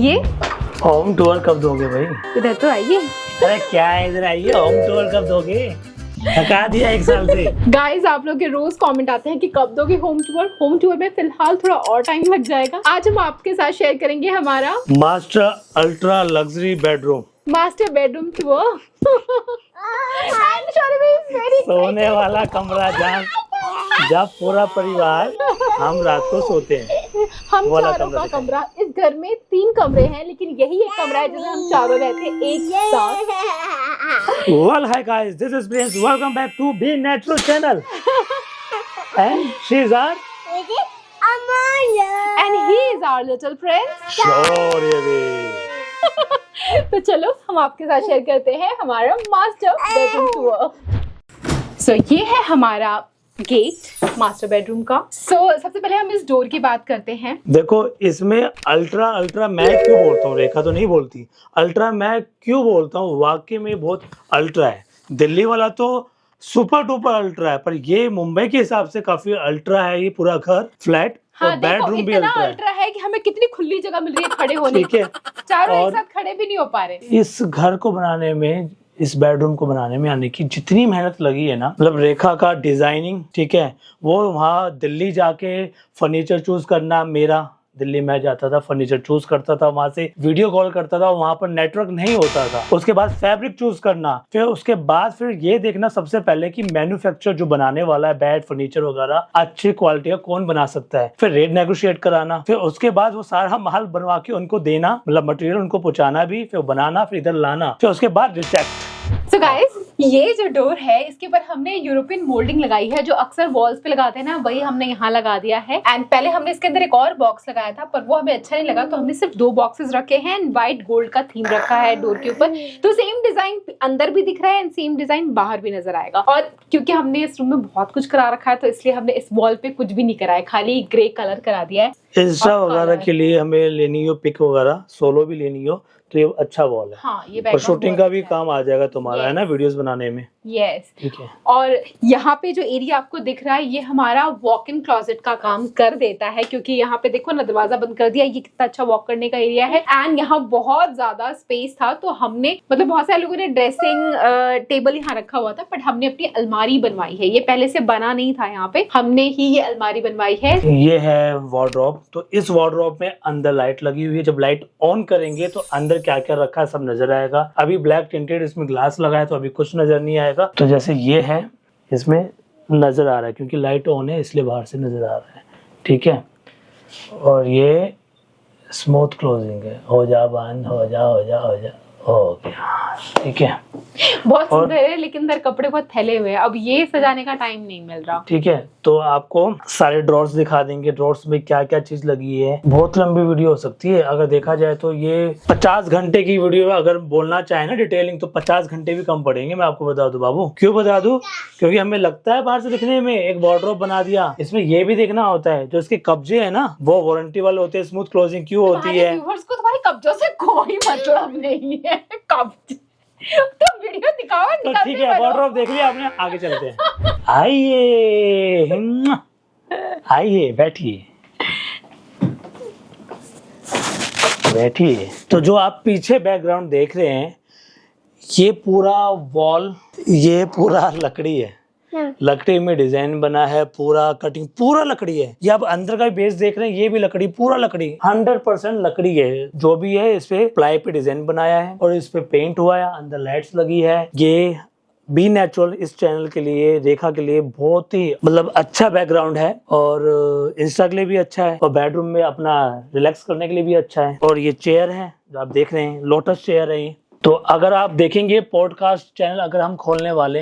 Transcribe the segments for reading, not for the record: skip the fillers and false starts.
ये home tour कब दोगे भाई? इधर तो आइए। अरे क्या है, इधर आइए। होम टूर कब दोगे? थका दिया एक साल से। गाइस, आप लोग के रोज कमेंट आते हैं कि कब दोगे होम टूर। होम टूर में फिलहाल थोड़ा और टाइम लग जाएगा। आज हम आपके साथ शेयर करेंगे हमारा master ultra luxury bedroom, master bedroom tour. सोने वाला कमरा जहाँ पूरा परिवार हम रात को सोते हैं। हम चारों का कमरा। इस घर में 3 कमरे हैं, लेकिन यही एक कमरा है जिसमें हम चारों रहते हैं एक साथ। Well, hi guys, this is Prince. Welcome back to Be Natural channel. And she is our And he is our little prince. Shauryavi. तो चलो हम आपके साथ शेयर करते हैं हमारा मास्टर बेडरूम टूर। सो ये है हमारा गेट मास्टर बेडरूम का। सबसे पहले हम इस डोर की बात करते हैं। देखो, इसमें अल्ट्रा मैं क्यों बोलता हूँ, रेखा तो नहीं बोलती। अल्ट्रा मैं क्यों बोलता हूँ, वाकई में बहुत अल्ट्रा है। दिल्ली वाला तो सुपर डुपर अल्ट्रा है, पर ये मुंबई के हिसाब से काफी अल्ट्रा है। ये पूरा घर फ्लैट और बेडरूम भी अल्ट्रा है कि हमें कितनी खुली जगह मिल रही है खड़े होने की। चारों एक साथ खड़े भी नहीं हो पा रहे। इस घर को बनाने में, इस बेडरूम को बनाने में आने की जितनी मेहनत लगी है ना, मतलब रेखा का डिजाइनिंग, ठीक है, वो वहाँ दिल्ली जाके फर्नीचर चूज करना। मेरा दिल्ली में जाता था, फर्नीचर चूज करता था, वहां से वीडियो कॉल करता था, वहां पर नेटवर्क नहीं होता था। उसके बाद फैब्रिक चूज करना, फिर उसके बाद फिर ये देखना सबसे पहले कि मैन्युफैक्चर जो बनाने वाला है बेड फर्नीचर वगैरह अच्छी क्वालिटी का कौन बना सकता है, फिर रेट नेगोशिएट कराना, फिर उसके बाद वो सारा माल बनवा के उनको देना, मतलब मटेरियल उनको पहुंचाना भी, फिर बनाना, फिर इधर लाना, फिर उसके बाद रिजेक्ट। So guys, ये जो डोर है इसके ऊपर हमने यूरोपियन मोल्डिंग लगाई है, जो अक्सर वॉल्स पे लगाते हैं ना, वही हमने यहाँ लगा दिया है। एंड पहले हमने इसके अंदर एक और बॉक्स लगाया था, पर वो हमें अच्छा नहीं लगा, तो हमने सिर्फ 2 बॉक्सेस रखे हैं एंड व्हाइट गोल्ड का थीम रखा है डोर के ऊपर। तो सेम डिजाइन अंदर भी दिख रहा है एंड सेम डिजाइन बाहर भी नजर आएगा। और क्योंकि हमने इस रूम में बहुत कुछ करा रखा है, तो इसलिए हमने इस वॉल पे कुछ भी नहीं करा है, खाली ग्रे कलर करा दिया है। इंस्टा वगैरह के लिए हमें लेनी हो पिक वगैरह, सोलो भी लेनी हो, तो ये अच्छा वॉल है। हाँ, ये और शूटिंग का भी काम आ जाएगा तुम्हारा, है ना, वीडियोस बनाने में। यस, ठीक है। और यहाँ पे जो एरिया आपको दिख रहा है, ये हमारा वॉक इन क्लोजेट का काम कर देता है, क्योंकि यहाँ पे देखो ना, दरवाजा बंद कर दिया। ये कितना अच्छा वॉक करने का एरिया है एंड यहाँ बहुत ज्यादा स्पेस था, तो हमने, मतलब बहुत सारे लोगों ने ड्रेसिंग टेबल यहाँ रखा हुआ था, बट हमने अपनी अलमारी बनवाई है। ये पहले से बना नहीं था, यहाँ पे हमने ही ये अलमारी बनवाई है। ये है वार्डरोब। तो इस वार्डरोब में अंदर लाइट लगी हुई है। जब लाइट ऑन करेंगे तो अंदर क्या क्या रखा है सब नजर आएगा। अभी ब्लैक टिंटेड इसमें ग्लास लगा है, तो अभी कुछ नजर नहीं आएगा। तो जैसे ये है, इसमें नजर आ रहा है क्योंकि लाइट ऑन है, इसलिए बाहर से नजर आ रहा है। ठीक है। और ये स्मूथ क्लोजिंग है, हो जा बंद, हो जा हो जा हो जा, हो गया। ठीक है, बहुत सुंदर है, लेकिन अंदर कपड़े बहुत फैले हुए हैं। अब ये सजाने का टाइम नहीं मिल रहा। ठीक है, तो आपको सारे ड्रॉर्स दिखा देंगे, ड्रॉर्स में क्या क्या चीज लगी है। बहुत लंबी वीडियो हो सकती है, अगर देखा जाए तो ये 50 घंटे की वीडियो है। अगर बोलना चाहे ना डिटेलिंग, तो 50 घंटे भी कम पड़ेंगे। मैं आपको बता दूं बाबू, क्यों बता दूं, क्योंकि हमें लगता है बाहर से दिखने में एक वार्डरोब बना दिया, इसमें ये भी देखना होता है जो इसके कब्जे है ना, वो वारंटी वाले होते हैं। स्मूथ क्लोजिंग क्यों होती है, व्यूअर्स को तुम्हारे कब्जों से कोई मतलब नहीं है। कब्जे तो वीडियो दिखाओ। तो ठीक है, वार्डरोब देख लिया आपने, आगे चलते हैं। आइए आइए, बैठिए बैठिए। तो जो आप पीछे बैकग्राउंड देख रहे हैं, ये पूरा वॉल, ये पूरा लकड़ी है। लकड़ी में डिजाइन बना है, पूरा कटिंग, पूरा लकड़ी है। ये आप अंदर का बेस देख रहे हैं, ये भी लकड़ी, पूरा लकड़ी, 100% लकड़ी है। जो भी है इस पे प्लाई पे डिजाइन बनाया है और इस पे पेंट हुआ है। अंदर लाइट्स लगी है। ये बी नेचुरल इस चैनल के लिए, रेखा के लिए बहुत ही मतलब अच्छा बैकग्राउंड है, और इंस्टा के लिए भी अच्छा है, और बेडरूम में अपना रिलैक्स करने के लिए भी अच्छा है। और ये चेयर है जो आप देख रहे हैं, लोटस चेयर है ये। तो अगर आप देखेंगे पॉडकास्ट चैनल अगर हम खोलने वाले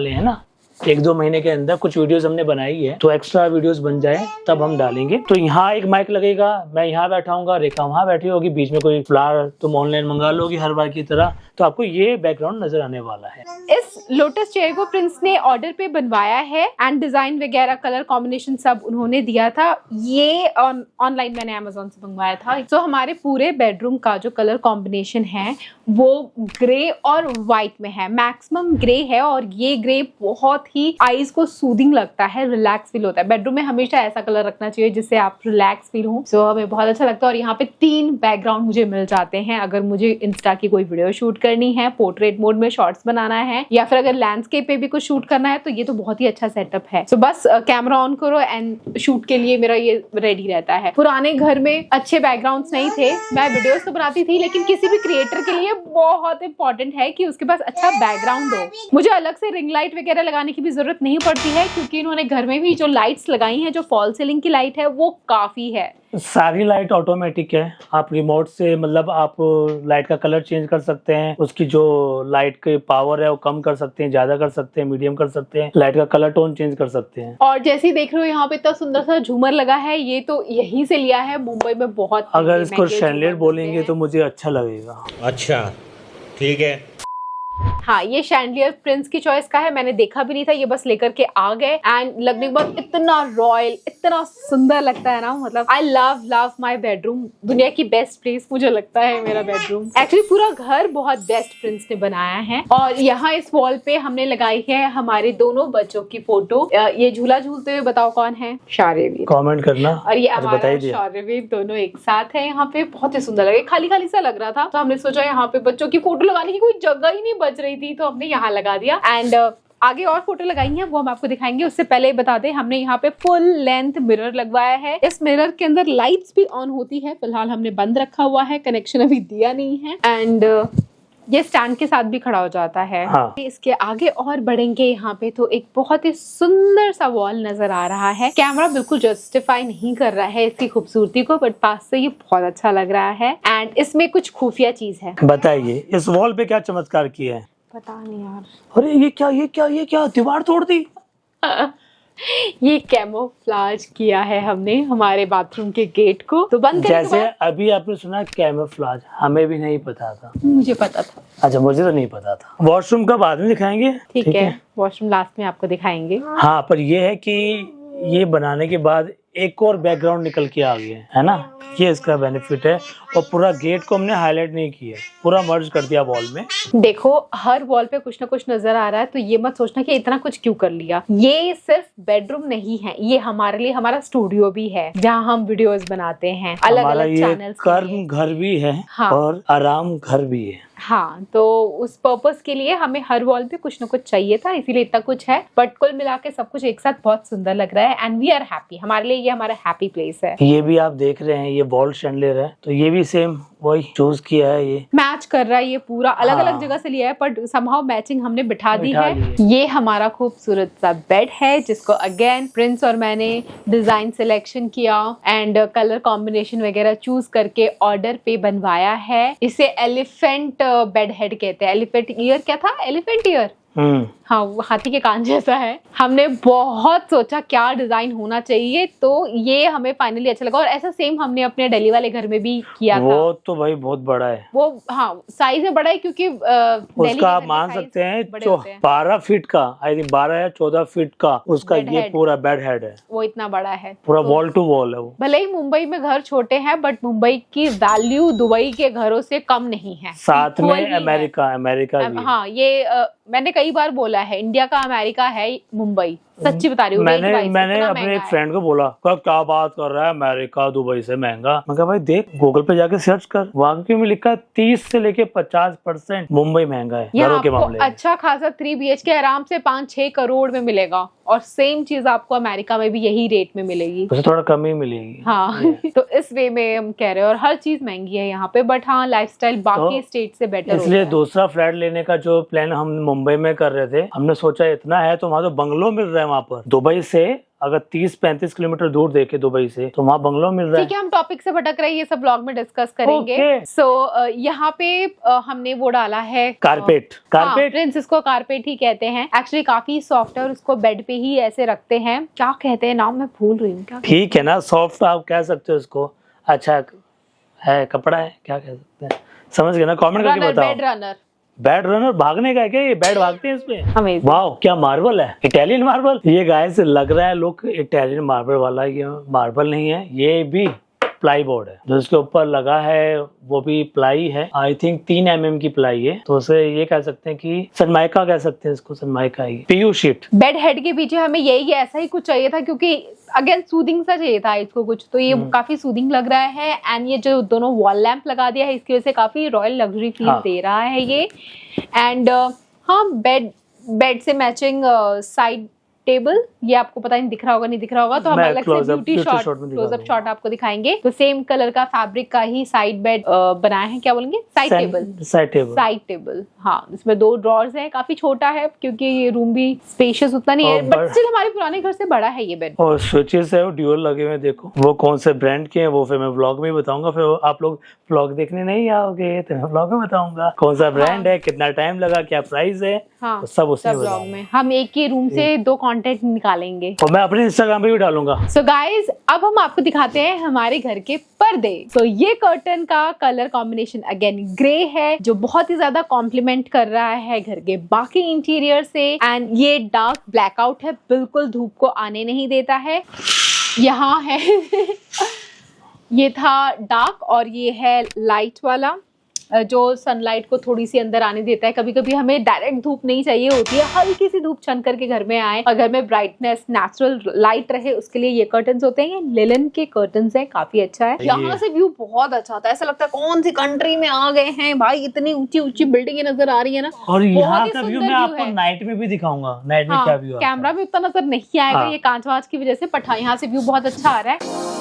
हैं ना, 1-2 महीने के अंदर, कुछ वीडियोस हमने बनाई है, तो एक्स्ट्रा वीडियोस बन जाए तब हम डालेंगे। तो यहाँ एक माइक लगेगा, मैं यहाँ बैठा हूँगा, रेखा वहाँ बैठी होगी, बीच में कोई फ्लावर तुम ऑनलाइन मंगा लोगी हर बार की तरह, तो आपको ये बैकग्राउंड नजर आने वाला है। इस लोटस चेयर को प्रिंस ने ऑर्डर पे बनवाया है एंड डिजाइन वगैरह, कलर कॉम्बिनेशन सब उन्होंने दिया था। ये ऑनलाइन मैंने अमेज़न से मंगवाया था। तो हमारे पूरे बेडरूम का जो कलर कॉम्बिनेशन है वो ग्रे और व्हाइट में है, मैक्सिमम ग्रे है, और ये ग्रे बहुत ही आईज को सूदिंग लगता है, रिलैक्स फील होता है। बेडरूम में हमेशा ऐसा कलर रखना चाहिए जिससे आप रिलैक्स फील हो। सो हमें बहुत अच्छा लगता है। और यहाँ पे 3 बैकग्राउंड मुझे मिल जाते हैं अगर मुझे इंस्टा की कोई वीडियो शूट करनी है, पोर्ट्रेट मोड में शॉर्ट्स बनाना है, या फिर अगर लैंडस्केप पे भी कुछ शूट करना है तो ये तो बहुत ही अच्छा सेटअप है। सो बस कैमरा ऑन करो एंड शूट के लिए मेरा ये रेडी रहता है। पुराने घर में अच्छे बैकग्राउंड्स नहीं थे, मैं वीडियोस तो बनाती थी, लेकिन किसी भी क्रिएटर के लिए बहुत इंपॉर्टेंट है कि उसके पास अच्छा बैकग्राउंड हो। मुझे अलग से रिंग लाइट वगैरह लगाने की भी जरूरत नहीं पड़ती है क्योंकि इन्होंने घर में भी जो लाइट्स लगाई हैं, जो फॉल सीलिंग की लाइट है वो काफी है। सारी लाइट ऑटोमेटिक है, आप रिमोट से मतलब आप लाइट का कलर चेंज कर सकते हैं, उसकी जो लाइट की पावर है वो कम कर सकते हैं, ज्यादा कर सकते हैं, मीडियम कर सकते हैं, लाइट का कलर टोन चेंज कर सकते हैं। और जैसे ही देख रहे हो यहाँ पे इतना सुंदर सा झूमर लगा है, ये तो यहीं से लिया है, मुंबई में बहुत अगर इसको शैंडलियर बोलेंगे तो मुझे अच्छा लगेगा। अच्छा ठीक है। हाँ, ये शैंडलियर प्रिंस की चॉइस का है, मैंने देखा भी नहीं था, ये बस लेकर के आ गए एंड लगने के बाद इतना रॉयल, इतना सुंदर लगता है ना। मतलब आई लव माय बेडरूम। दुनिया की बेस्ट प्लेस मुझे लगता है मेरा बेडरूम। एक्चुअली पूरा घर बहुत बेस्ट प्रिंस ने बनाया है। और यहाँ इस वॉल पे हमने लगाई है हमारे दोनों बच्चों की फोटो। ये झूला झूलते हुए बताओ कौन है? शौर्यवीर। कमेंट करना। और ये हमारा शौर्यवीर, दोनों एक साथ है यहाँ पे। बहुत ही सुंदर लगे, खाली खाली सा लग रहा था तो हमने सोचा यहाँ पे बच्चों की फोटो लगाने की कोई जगह ही नहीं बच रही थी तो हमने यहाँ लगा दिया। एंड आगे और फोटो लगाई हैं वो हम आपको दिखाएंगे। उससे पहले बता दें, हमने यहाँ पे फुल लेंथ मिरर लगवाया है। इस मिरर के अंदर लाइट्स भी ऑन होती है, फिलहाल हमने बंद रखा हुआ है, कनेक्शन अभी दिया नहीं है। एंड ये स्टैंड के साथ भी खड़ा हो जाता है। हाँ। इसके आगे और बढ़ेंगे यहाँ पे तो एक बहुत ही सुंदर सा वॉल नजर आ रहा है। कैमरा बिल्कुल जस्टिफाई नहीं कर रहा है इसकी खूबसूरती को, बट पास से ये बहुत अच्छा लग रहा है। एंड इसमें कुछ खुफिया चीज है। बताइए इस वॉल पे क्या चमत्कार किया है? पता नहीं यार। अरे ये क्या दीवार तोड़ दी? ये कैमोफ्लाज किया है हमने हमारे बाथरूम के गेट को। तो बंद करने के जैसे बाद अभी आपने सुना कैमोफ्लाज, हमें भी नहीं पता था। मुझे पता था। अच्छा, मुझे तो नहीं पता था। वॉशरूम का बाद में दिखाएंगे, ठीक है, वॉशरूम लास्ट में आपको दिखाएंगे। हाँ, पर ये है कि ये बनाने के बाद एक और बैकग्राउंड निकल के आ गया है ना, ये इसका बेनिफिट है। और पूरा गेट को हमने हाईलाइट नहीं किया, पूरा मर्ज कर दिया वॉल में। देखो हर वॉल पे कुछ ना कुछ नजर आ रहा है, तो ये मत सोचना कि इतना कुछ क्यों कर लिया। ये सिर्फ बेडरूम नहीं है, ये हमारे लिए हमारा स्टूडियो भी है जहाँ हम वीडियोस बनाते हैं अलग अलग चैनल्स। कर्म घर भी है। हाँ। और आराम घर भी है। हाँ, तो उस पर्पस के लिए हमें हर वॉल पे कुछ ना कुछ चाहिए था, इसीलिए इतना कुछ है। बट कुल मिला के सब कुछ एक साथ बहुत सुंदर लग रहा है एंड वी आर हैप्पी। हमारे लिए ये हमारा हैप्पी प्लेस है। ये भी आप देख रहे हैं, ये वॉल शैंडलियर है, तो ये भी सेम वही चूज किया है। ये मैच कर रहा है, ये पूरा अलग अलग हाँ। जगह से लिया है पर समहाउ मैचिंग हमने बिठा दी है। ये हमारा खूबसूरत सा बेड है जिसको अगेन प्रिंस और मैंने डिजाइन सिलेक्शन किया एंड कलर कॉम्बिनेशन वगैरह चूज करके ऑर्डर पे बनवाया है। इसे एलिफेंट बेड हेड कहते हैं। एलिफेंट ईयर क्या था? Elephant year. हाँ, वो हाथी के कान जैसा है। हमने बहुत सोचा क्या डिजाइन होना चाहिए, तो ये हमें फाइनली अच्छा लगा। और ऐसा सेम हमने अपने दिल्ली वाले घर में भी किया था। वो तो भाई बहुत बड़ा है वो। हाँ, साइज में बड़ा है क्योंकि उसका आप मान सकते हैं 12 फीट का, आई थिंक 12 या 14 फीट का उसका ये पूरा बेड हेड है। वो इतना बड़ा है, पूरा वॉल टू वॉल है वो। भले ही मुंबई में घर छोटे हैं बट मुंबई की वैल्यू दुबई के घरों से कम नहीं है। साथ में अमेरिका भी। हाँ, ये मैंने कई बार बोला है, इंडिया का अमेरिका है मुंबई। सच्ची बता रही हूँ। मैंने अपने एक फ्रेंड को बोला, क्या बात कर रहा है, अमेरिका दुबई से महंगा। मैं कहा भाई देख, गूगल पे जाके सर्च कर, वाकई में लिखा 30 से लेके 50% मुंबई महंगा है घरों के मामले में। अच्छा खासा 3 BHK आराम से 5-6 करोड़ में मिलेगा और सेम चीज आपको अमेरिका में भी यही रेट में मिलेगी, उसे थोड़ा कम ही मिलेगी। हाँ तो इस वे में हम कह रहे हैं। और हर चीज महंगी है यहाँ पे, बट हाँ लाइफस्टाइल बाकी स्टेट से बेटर। इसलिए दूसरा फ्लैट लेने का जो प्लान हम मुंबई में कर रहे थे, हमने सोचा इतना है तो वहाँ तो बंगलो मिल रहा है वहाँ पर। दुबई से अगर 30-35 किलोमीटर दूर देखे दुबई से, तो वहाँ बंगलो मिल रहा है। ठीक है, हम टॉपिक से भटक रहे हैं, ये सब ब्लॉग में डिस्कस करेंगे। सो यहाँ पे हमने वो डाला है कारपेट। प्रिंस इसको कारपेट ही कहते हैं। एक्चुअली काफी सॉफ्ट है और उसको बेड पे ही ऐसे रखते हैं। क्या कहते हैं नाम, मैं भूल रही हूँ। क्या ठीक है ना, सॉफ्ट आप कह सकते हो इसको। अच्छा है, कपड़ा है, क्या कह सकते हैं, समझ गए ना? कमेंट करके बताओ। बेड रनर भागने का है क्या? ये बेड भागते हैं इसमें? वाह, क्या मार्बल है, इटालियन मार्बल। ये गाय से लग रहा है लुक इटालियन मार्बल वाला, ये मार्बल नहीं है, ये भी प्लाई बोर्ड है जो इसके ऊपर लगा है, वो भी प्लाई है। आई थिंक 3 mm की प्लाई है, तो उसे ये कह सकते हैं कि सनमाइका कह सकते हैं इसको, सनमाइका ही पीयू शीट। बेड हेड के पीछे हमें यही ऐसा ही कुछ चाहिए था, क्योंकि अगेन सूदिंग सा चाहिए था इसको कुछ, तो ये काफी सूदिंग लग रहा है। एंड ये जो दोनों वॉल लैंप लगा दिया है इसकी वजह से काफी रॉयल लग्जरी फील दे रहा है ये। एंड हाँ, बेड से मैचिंग साइड टेबल, ये आपको पता नहीं दिख रहा होगा नहीं दिख रहा होगा, तो हम अलग से ब्यूटी शॉट क्लोजअप शॉट आपको दिखाएंगे। तो सेम कलर का फैब्रिक का ही साइड बेड बनाया है, क्या बोलेंगे, साइड टेबल। हाँ, इसमें 2 ड्रॉर्स है, काफी छोटा है क्योंकि ये रूम भी स्पेशियस उतना नहीं है, बट स्टिल हमारे पुराने घर से बड़ा है ये बेड। और स्विचेस है वो ड्यूअल लगे हुए, देखो वो कौन से ब्रांड के हैं वो फिर मैं व्लॉग में बताऊंगा, फिर आप लोग व्लॉग देखने नहीं आओगे तो मैं व्लॉग में बताऊंगा कौन सा ब्रांड है, कितना टाइम लगा, क्या प्राइस है, हाँ, सब उसमें व्लॉग में हम एक ही रूम से 2 कंटेंट निकालेंगे और मैं अपने इंस्टाग्राम पे भी डालूंगा। सो गाइज, अब हम आपको दिखाते हैं हमारे घर के पर्दे। सो ये कर्टन का कलर कॉम्बिनेशन अगेन ग्रे है, जो बहुत ही ज्यादा कॉम्प्लीमेंट कर रहा है घर के बाकी इंटीरियर से। एंड ये डार्क ब्लैकआउट है, बिल्कुल धूप को आने नहीं देता है। यहाँ है ये था डार्क और ये है लाइट वाला, जो सनलाइट को थोड़ी सी अंदर आने देता है। कभी कभी हमें डायरेक्ट धूप नहीं चाहिए होती है, हल्की सी धूप छन करके घर में आए और घर में ब्राइटनेस नेचुरल लाइट रहे, उसके लिए ये कर्टन्स होते हैं। ये लिनन के कर्टन्स हैं, काफी अच्छा है। यहाँ से व्यू बहुत अच्छा आता है, ऐसा लगता है कौन सी कंट्री में आ गए हैं भाई, इतनी ऊंची ऊंची बिल्डिंग नजर आ रही है ना। और यहाँ का व्यू मैं आपको नाइट में भी दिखाऊंगा, नाइट में क्या व्यू आता है। कैमरा में उतना नजर नहीं आएगा, ये कांच वांच की वजह से, पठा यहाँ से व्यू बहुत अच्छा आ रहा है।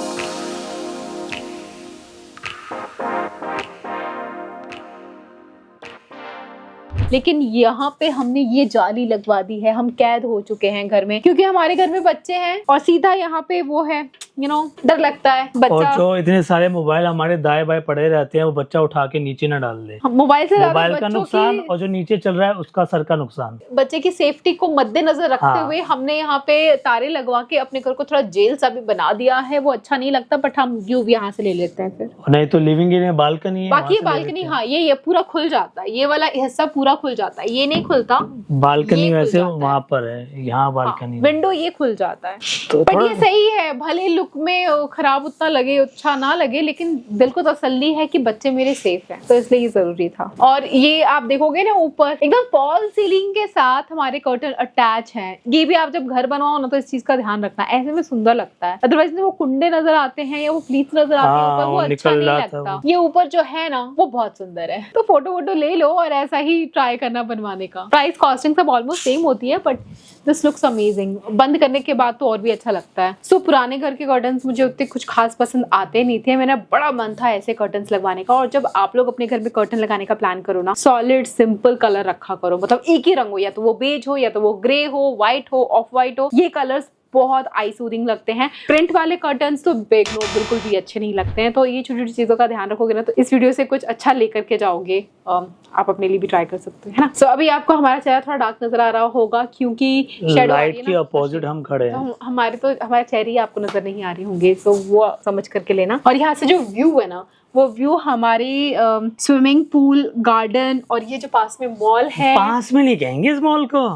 लेकिन यहाँ पे हमने ये जाली लगवा दी है, हम कैद हो चुके हैं घर में, क्योंकि हमारे घर में बच्चे हैं और सीधा यहाँ पे वो है, डर लगता है बच्चा। और जो इतने सारे मोबाइल हमारे दाएं बाएं पड़े रहते हैं, वो बच्चा उठा के नीचे न डाल दे। मोबाइल से मोबाइल का नुकसान और जो नीचे चल रहा है उसका सर का नुकसान। बच्चे की सेफ्टी को मद्देनजर रखते हुए हमने यहाँ पे तारे लगवा के अपने घर को थोड़ा जेल सा भी बना दिया है। वो अच्छा नहीं लगता, बट हम व्यू भी यहाँ से ले लेते हैं फिर। नहीं तो लिविंग एरिया बालकनी है, बाकी बालकनी, हाँ ये पूरा खुल जाता है, ये वाला हिस्सा पूरा खुल जाता है, ये नहीं खुलता। बालकनी वैसे वहाँ पर है, यहाँ बालकनी विंडो ये खुल जाता है। तो बट ये सही है, भले लुक में खराब उतना लगे, अच्छा ना लगे, लेकिन दिल को तसल्ली है कि बच्चे मेरे सेफ हैं, तो इसलिए ये जरूरी था। और ये आप देखोगे ना, ऊपर एकदम फॉल सीलिंग के साथ हमारे कर्टन अटैच हैं। ये भी आप जब घर बनवाओ ना तो इस चीज का ध्यान रखना, ऐसे में सुंदर लगता है। अदरवाइज वो कुंडे नजर आते हैं या वो प्लीट्स नजर आते हैं ऊपर, वो अच्छा नहीं लगता। ये ऊपर जो है ना वो बहुत सुंदर है, तो फोटो वोटो ले लो और ऐसा ही ट्राई करना बनवाने का। प्राइस कॉस्टिंग सब ऑलमोस्ट सेम होती है, बट दिस लुक्स अमेजिंग। बंद करने के बाद तो और भी अच्छा लगता है। सो पुराने घर के कर्टन्स मुझे उतने कुछ खास पसंद आते नहीं थे, मेरा बड़ा मन था ऐसे कर्टन्स लगवाने का। और जब आप लोग अपने घर में कर्टन लगाने का प्लान करो ना, सॉलिड सिंपल कलर रखा करो, मतलब एक ही रंग हो, या तो वो बेज हो, या तो वो ग्रे हो, व्हाइट हो, ऑफ व्हाइट हो। ये कलर्स बहुत आई सूदिंग लगते हैं। प्रिंट वाले कर्टन्स तो बेगनो बिल्कुल भी अच्छे नहीं लगते हैं। तो ये छोटी छोटी चीजों का ध्यान रखोगे ना, तो इस वीडियो से कुछ अच्छा लेकर के जाओगे। आप अपने लिए भी ट्राई कर सकते हैं ना। सो अभी आपको हमारा चेहरा थोड़ा डार्क नजर आ रहा होगा, क्योंकि लाइट के अपोजिट हम खड़े हैं। हमारे चेहरे ही आपको नजर नहीं आ रहे होंगे, तो वो समझ करके लेना। और यहाँ से जो व्यू है ना, वो व्यू हमारी स्विमिंग पूल, गार्डन और ये जो पास में मॉल है। पास में नहीं कहेंगे इस मॉल को,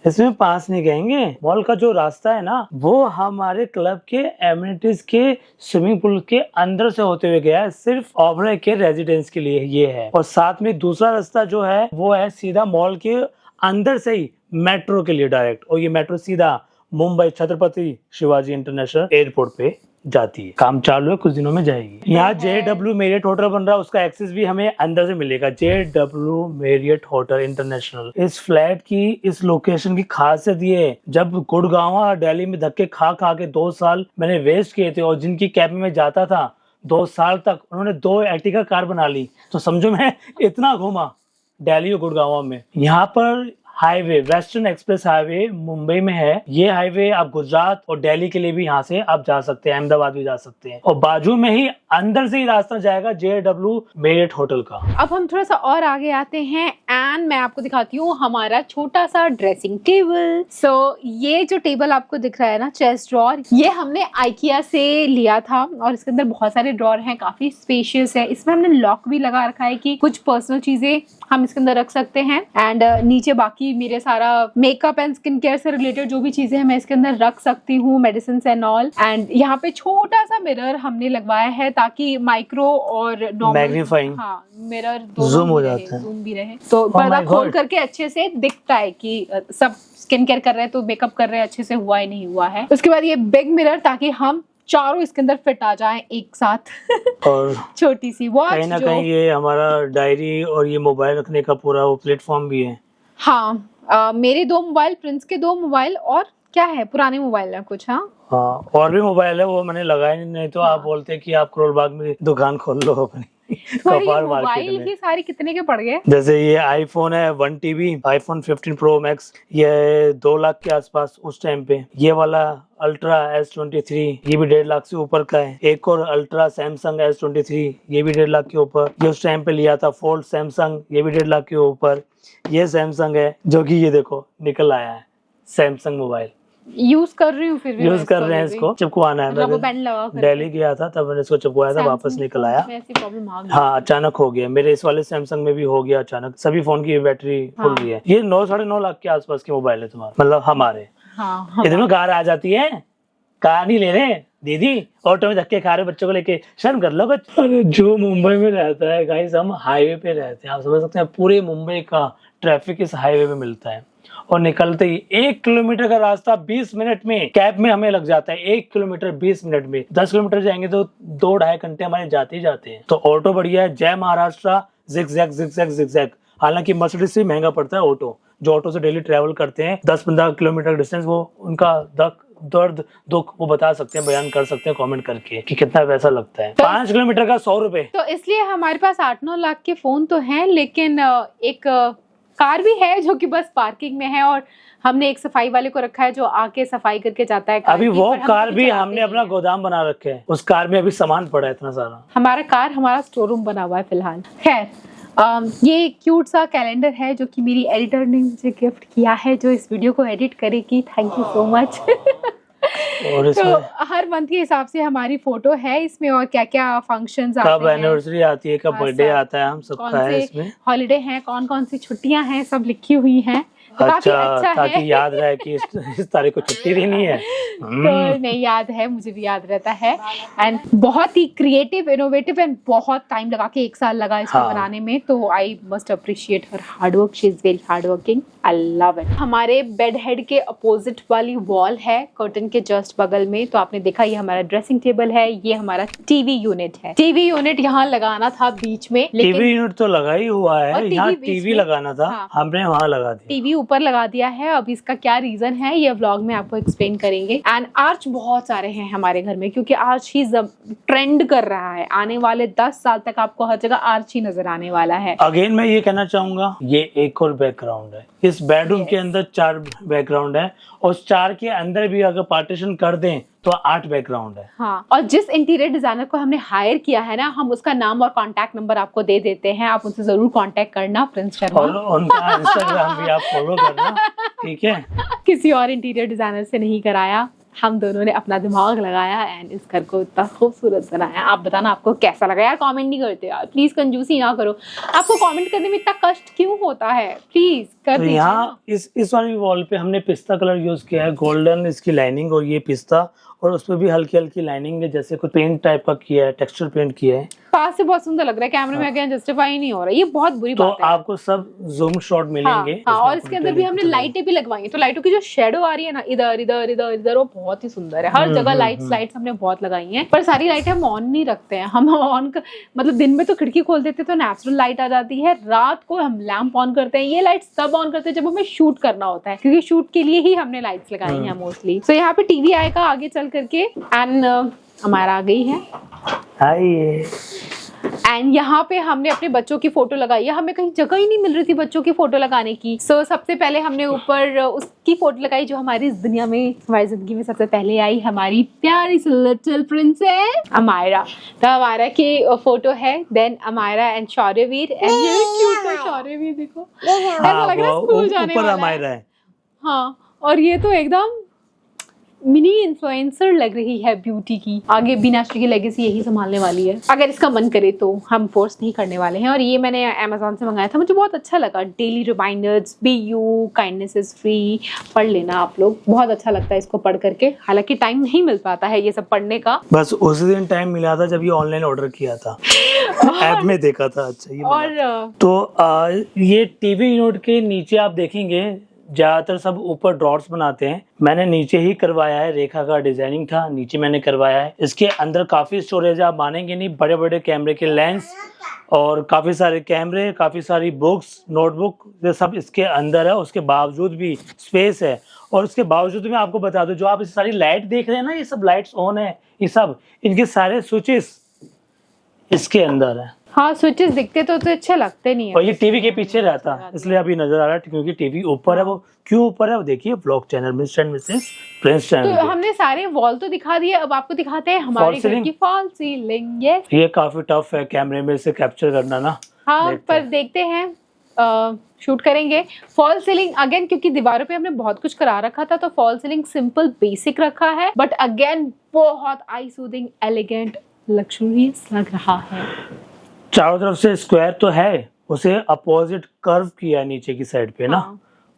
इसमें पास नहीं कहेंगे। मॉल का जो रास्ता है ना, वो हमारे क्लब के एमिनिटीज के स्विमिंग पूल के अंदर से होते हुए गया है, सिर्फ ओबराय के रेजिडेंस के लिए ये है। और साथ में दूसरा रास्ता जो है वो है सीधा मॉल के अंदर से ही मेट्रो के लिए डायरेक्ट, और ये मेट्रो सीधा मुंबई छत्रपति शिवाजी इंटरनेशनल एयरपोर्ट पे जाती है। काम चालू है, कुछ दिनों में जाएगी। यहाँ JW मेरियट होटल बन रहा है, उसका एक्सेस भी हमें अंदर से मिलेगा। JW Marriott hotel international. इस फ्लैट की, इस लोकेशन की खासियत ये है, जब गुड़गांव और दिल्ली में धक्के खा खा के 2 साल मैंने वेस्ट किए थे, और जिनकी कैब में जाता था 2 साल तक, उन्होंने 2 एर्टिगा कार बना ली। तो समझो मैं इतना घूमा दिल्ली और गुड़गांव में। यहाँ पर highway, western express highway Mumbai में है। ये हाईवे आप गुजरात और दिल्ली के लिए भी यहाँ से आप जा सकते हैं, अहमदाबाद भी जा सकते हैं। और बाजू में ही अंदर से ही रास्ता जाएगा JW मेरिट होटल का। अब हम थोड़ा सा और आगे आते हैं एंड मैं आपको दिखाती हूँ हमारा छोटा सा ड्रेसिंग टेबल। सो ये जो टेबल आपको दिख रहा है ना, चेस्ट ड्रॉर, ये हमने IKEA से लिया था और इसके अंदर बहुत सारे ड्रॉर हैं, काफी स्पेशियस है। इसमें हमने लॉक भी लगा रखा है कि कुछ पर्सनल चीजें हम इसके अंदर रख सकते हैं। एंड नीचे बाकी मेरे सारा मेकअप एंड स्किन केयर से रिलेटेड जो भी चीजें हैं मैं इसके अंदर रख सकती हूँ, मेडिसिन एंड ऑल। एंड यहाँ पे छोटा सा मिरर हमने लगवाया है ताकि माइक्रो और मैग्नीफाइंग मिरर जूम हो जाता है, जूम भी रहे, तो पर्दा खोल करके अच्छे से दिखता है कि सब स्किन केयर कर रहे हैं तो मेकअप कर रहे हैं अच्छे से हुआ है नहीं हुआ है। उसके बाद ये बिग मिरर ताकि हम चारों इसके अंदर फिट आ जाएं एक साथ। और छोटी सी वॉच, कहीं ना कहीं ये हमारा डायरी और ये मोबाइल रखने का पूरा वो प्लेटफॉर्म भी है। हाँ, मेरे 2 मोबाइल, प्रिंस के 2 मोबाइल और क्या है पुराने मोबाइल है कुछ। हाँ, और भी मोबाइल है, वो मैंने लगाया नहीं तो आप बोलते कि आप करोल बाग में दुकान खोल लो अपनी। मोबाइल ही सारे कितने के पड़ गए? जैसे ये आईफोन है 1 TB, आईफोन 15 Pro Max, ये 2 लाख के आसपास उस टाइम पे। ये वाला अल्ट्रा S23 ये भी 1.5 लाख से ऊपर का है। एक और अल्ट्रा सैमसंग S23 ये भी 1.5 लाख के ऊपर, ये उस टाइम पे लिया था। फोल्ड सैमसंग ये भी 1.5 लाख के ऊपर। ये सैमसंग है जो कि ये देखो निकल आया है, सैमसंग मोबाइल यूज कर रही हूँ, फिर भी यूज कर रहे हैं। इसको चिपकवाना है, मैं दिल्ली गया था तब मैंने इसको चिपकवाया था, वापस निकल आया। हाँ, अचानक हो गया। मेरे इस वाले सैमसंग में भी हो गया अचानक, सभी फोन की बैटरी फुल रही है। ये 9-9.5 लाख के आसपास के मोबाइल है तुम्हारा, मतलब हमारे। इधर में कार आ जाती है, कार नहीं ले रहे दीदी, ऑटो में धक्के खा रहे बच्चों को लेके, शर्म कर लो कुछ। अरे जो मुंबई में रहता है गाइस, हम हाईवे पे रहते हैं, आप समझ सकते हैं पूरे मुंबई का ट्रैफिक इस हाईवे में मिलता है। और निकलते ही 1 किलोमीटर का रास्ता 20 मिनट में कैब में हमें लग जाता है। 1 किलोमीटर 20 मिनट में, 10 किलोमीटर जाएंगे तो 2-2.5 घंटे हमारे जाते ही जाते हैं। तो ऑटो बढ़िया है, जय महाराष्ट्र, जिगजैग जिगजैग जिगजैग। हालांकि मर्सिडीज से महंगा पड़ता है ऑटो। जो ऑटो से डेली ट्रेवल करते हैं 10-15 किलोमीटर डिस्टेंस, वो उनका दर्द दुख वो बता सकते हैं, बयान कर सकते हैं कमेंट करके कि कितना पैसा लगता है। 5 किलोमीटर का 100 रुपए। तो इसलिए हमारे पास 8-9 लाख के फोन तो हैं, लेकिन एक कार भी है जो कि बस पार्किंग में है और हमने एक सफाई वाले को रखा है जो आके सफाई करके जाता है। अभी वो कार भी हमने अपना गोदाम बना रखे है, उस कार में अभी सामान पड़ा है इतना सारा। हमारा स्टोर रूम बना हुआ है फिलहाल। खैर, ये क्यूट सा कैलेंडर है जो कि मेरी एडिटर ने मुझे गिफ्ट किया है, जो इस वीडियो को एडिट करेगी। Thank you so much. और तो हर मंथ के हिसाब से हमारी फोटो है इसमें, और क्या क्या फंक्शंस आते हैं, कब एनिवर्सरी आती है, कब बर्थडे आता है, हम सबका है इसमें। हॉलिडे हैं, कौन कौन सी छुट्टियां हैं, सब लिखी हुई हैं। अच्छा ताकि याद रहे कि इस तारीख को छुट्टी देनी है। तो नहीं, याद है, मुझे भी याद रहता है। एंड बहुत ही क्रिएटिव, इनोवेटिव एंड बहुत टाइम लगा के 1 साल लगा इसको बनाने में। तो I must appreciate her hard work, she is very hard working, I love it. हमारे बेड हेड के अपोजिट वाली वॉल है, कर्टन के जस्ट बगल में। तो आपने देखा ये हमारा ड्रेसिंग टेबल है, ये हमारा टीवी यूनिट है। टीवी यूनिट यहाँ लगाना था बीच में, लेकिन टीवी यूनिट तो लगा ही हुआ है, यहाँ टीवी लगाना था, हमने वहाँ लगा दिया। टीवी ऊपर लगा दिया है। अब इसका क्या रीजन है ये व्लॉग में आपको एक्सप्लेन करेंगे। एंड आर्च बहुत सारे हैं हमारे घर में, क्योंकि आर्च ही ट्रेंड कर रहा है। आने वाले 10 साल तक आपको हर जगह आर्च ही नजर आने वाला है। अगेन मैं ये कहना चाहूंगा, ये एक और बैकग्राउंड है। इस बेडरूम के अंदर 4 बैकग्राउंड है, और 4 के अंदर भी अगर पार्टीशन कर दें तो 8 बैकग्राउंड है। हाँ, और जिस इंटीरियर डिजाइनर को हमने हायर किया है ना, हम उसका नाम और कांटेक्ट नंबर आपको दे देते हैं, आप उनसे जरूर कांटेक्ट करना, प्रिंस शर्मा। उनका इंस्टाग्राम भी आप फॉलो करना, ठीक है। किसी और इंटीरियर डिजाइनर से नहीं कराया, हम दोनों ने अपना दिमाग लगाया एंड इस घर को इतना खूबसूरत बनाया। आप बताना आपको कैसा लगा यार, कमेंट नहीं करते यार, प्लीज कंजूसी ना करो। आपको कमेंट करने में इतना कष्ट क्यों होता है, प्लीज कर दीजिए। यहाँ इस वाली वॉल पे हमने पिस्ता कलर यूज किया है, गोल्डन इसकी लाइनिंग, और ये पिस्ता, और उसपे भी हल्की हल्की लाइनिंग है, जैसे कोई पेंट टाइप का किया है, टेक्सचर पेंट किया है। पास से बहुत सुंदर लग रहा है, कैमरे में अगेन जस्टिफाई नहीं हो रहा है, ये बहुत बुरी बात है। तो आपको सब जूम शॉट मिलेंगे। हाँ, और इसके अंदर भी हमने लाइटें भी लगवाई हैं, तो लाइटों की जो शेडो आ रही है ना, इधर इधर इधर इधर, वो बहुत ही सुंदर है। हर जगह लाइट्स हमने बहुत लगाई हैं, पर सारी लाइटें हम ऑन नहीं रखते हैं। हम ऑन मतलब दिन में तो खिड़की खोल देते तो नेचुरल लाइट आ जाती है, रात को हम लैंप ऑन करते हैं। ये लाइट्स तब ऑन करते हैं जब हमें शूट करना होता है, क्योंकि शूट के लिए ही हमने लाइट्स लगाई हैं मोस्टली। तो यहाँ पे टीवी आएगा आगे चल करके, एंड हमारा आ गई है एंड यहाँ पे हमने अपने बच्चों की फोटो लगाई है, हमें कहीं जगह ही नहीं मिल रही थी बच्चों की फोटो लगाने की। सो सबसे पहले हमने ऊपर उसकी फोटो लगाई जो हमारी इस दुनिया में, हमारी जिंदगी में सबसे पहले आई, हमारी प्यारी सी लिटिल प्रिंसेस अमायरा। तो अमायरा की फोटो है, then Amayra and Shauryaveer, and ये क्यूट है शौर्यवीर, देखो ऐसा लग रहा है स्कूल जाने ऊपर वाला अमायरा है। है। हाँ, और ये तो एकदम मिनी इन्फ्लुएंसर लग रही है ब्यूटी की। आगे बीनाश्री की लेगेसी यही संभालने वाली है, अगर इसका मन करे तो। हम फोर्स नहीं करने वाले हैं। और ये मैंने अमेजोन से मंगाया था, मुझे बहुत अच्छा लगा। Daily reminders, be you, kindness is free, पढ़ लेना आप लोग, बहुत अच्छा लगता है इसको पढ़ करके। हालांकि टाइम नहीं मिल पाता है ये सब पढ़ने का। बस उसी दिन टाइम मिला था जब ये ऑनलाइन ऑर्डर किया था, ऐप में देखा था। अच्छा ये और तो ये टीवी यूनिट के नीचे आप देखेंगे ज्यादातर सब ऊपर ड्रॉर्स बनाते हैं। मैंने नीचे ही करवाया है, रेखा का डिजाइनिंग था, नीचे मैंने करवाया है। इसके अंदर काफी स्टोरेज, आप मानेंगे नहीं, बड़े बड़े कैमरे के लेंस और काफी सारे कैमरे, काफी सारी बुक्स, नोटबुक, ये सब इसके अंदर है। उसके बावजूद भी स्पेस है। और उसके बावजूद मैं आपको बता दूं, जो आप इस सारी लाइट देख रहे हैं ना, ये सब लाइट्स ऑन है, ये सब इनके सारे स्विचेस इसके अंदर है। हाँ, स्विचेस दिखते तो अच्छे लगते नहीं है। और ये टीवी के पीछे रहता है, इसलिए अभी नजर आ रहा है, क्योंकि टीवी ऊपर है। वो क्यों ऊपर है वो देखिए, vlog channel mister and Mrs Prince channel. तो हमने सारे वॉल तो दिखा दिए, अब आपको दिखाते हैं हमारे घर की फॉल सीलिंग। यस, ये काफी टफ है कैमरे में से कैप्चर करना ना। हाँ, पर देखते हैं, शूट करेंगे। फॉल सीलिंग अगेन, क्योंकि दीवारों पे हमने बहुत कुछ करा रखा था, तो फॉल सीलिंग सिंपल बेसिक रखा है, बट अगेन बहुत आई सूदिंग, एलिगेंट, लग्जरियस लग रहा है। चारों तरफ से स्क्वायर तो है, उसे अपोजिट कर्व किया है नीचे की साइड पे ना,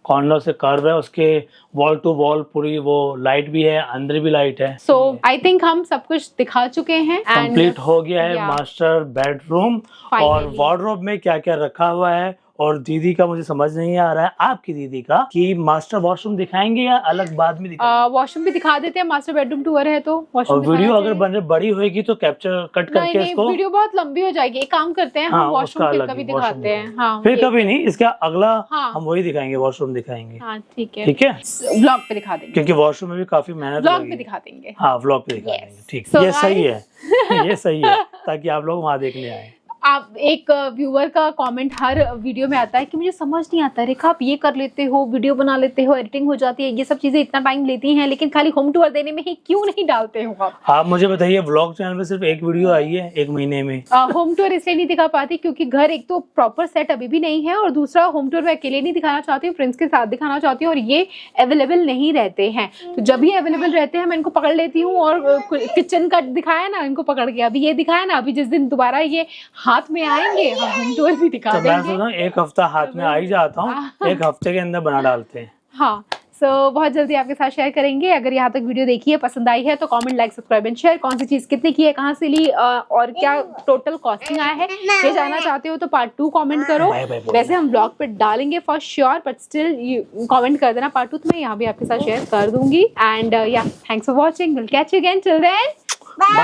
कॉर्नर से कर्व है उसके। वॉल टू वॉल पूरी वो लाइट भी है, अंदर भी लाइट है। सो आई थिंक हम सब कुछ दिखा चुके हैं। कंप्लीट हो गया है मास्टर बेडरूम। और वार्डरोब में क्या क्या रखा हुआ है, और दीदी का मुझे समझ नहीं आ रहा है, आपकी दीदी का, कि मास्टर वॉशरूम दिखाएंगे या अलग बाद में दिखाएंगे? वॉशरूम भी दिखा देते हैं, मास्टर बेडरूम टूर है तो और वीडियो अगर बड़ी होगी तो कैप्चर कट करके नहीं, इसको, वीडियो बहुत लंबी हो जाएगी। एक काम करते हैं, हम वॉशरूम फिर कभी दिखाते हैं। हाँ, फिर कभी नहीं, इसका अगला हम वही दिखाएंगे, वॉशरूम दिखाएंगे। हाँ, ठीक है, ठीक है, व्लॉग पे दिखा देंगे, क्योंकि वॉशरूम में भी काफी मेहनत व्लॉग पे लगेगी। दिखा देंगे। हाँ, व्लॉग पे दिखा देंगे। ठीक, ये सही है। ये सही है, ताकि आप लोग वहाँ देखने आए। आप एक व्यूअर का कमेंट हर वीडियो में आता है कि मुझे समझ नहीं आता रेखा, आप ये कर लेते हो, वीडियो बना लेते हो, एडिटिंग हो जाती है, ये सब चीजें इतना टाइम लेती हैं, लेकिन खाली होम टूर देने में ही क्यों नहीं डालते हो आप मुझे बताइए, व्लॉग चैनल में सिर्फ एक वीडियो आई है 1 महीने में। होम टूर इसलिए नहीं दिखा पाती क्योंकि घर एक तो प्रॉपर सेट अभी भी नहीं है, और दूसरा होम टूर मैं अकेले नहीं दिखाना चाहती हूँ, फ्रेंड्स के साथ दिखाना चाहती हूँ, और ये अवेलेबल नहीं रहते हैं। तो जब भी अवेलेबल रहते हैं मैं इनको पकड़ लेती हूँ, और किचन का दिखाया ना इनको पकड़ के, अभी ये दिखाया ना, अभी जिस दिन दोबारा ये हाथ में आएंगे हम टूर भी दिखा तो देंगे। मैं सोच रहा हूँ एक हफ्ता हाथ में आ ही जाता हूँ, एक हफ्ते के अंदर बना डालते हैं। हाँ, बहुत जल्दी आपके साथ शेयर करेंगे। अगर यहाँ तक वीडियो देखी है, पसंद आई है, तो comment, like, subscribe and share. कौन सी चीज कितने की है, कहाँ से ली, और क्या टोटल कॉस्टिंग आया है, ये जानना चाहते हो तो पार्ट 2 कमेंट करो। वैसे हम ब्लॉग पे डालेंगे for sure, but still comment कर देना पार्ट 2, तो मैं यहाँ भी आपके साथ शेयर कर दूंगी। And yeah, thanks for watching, will catch you again, till then bye.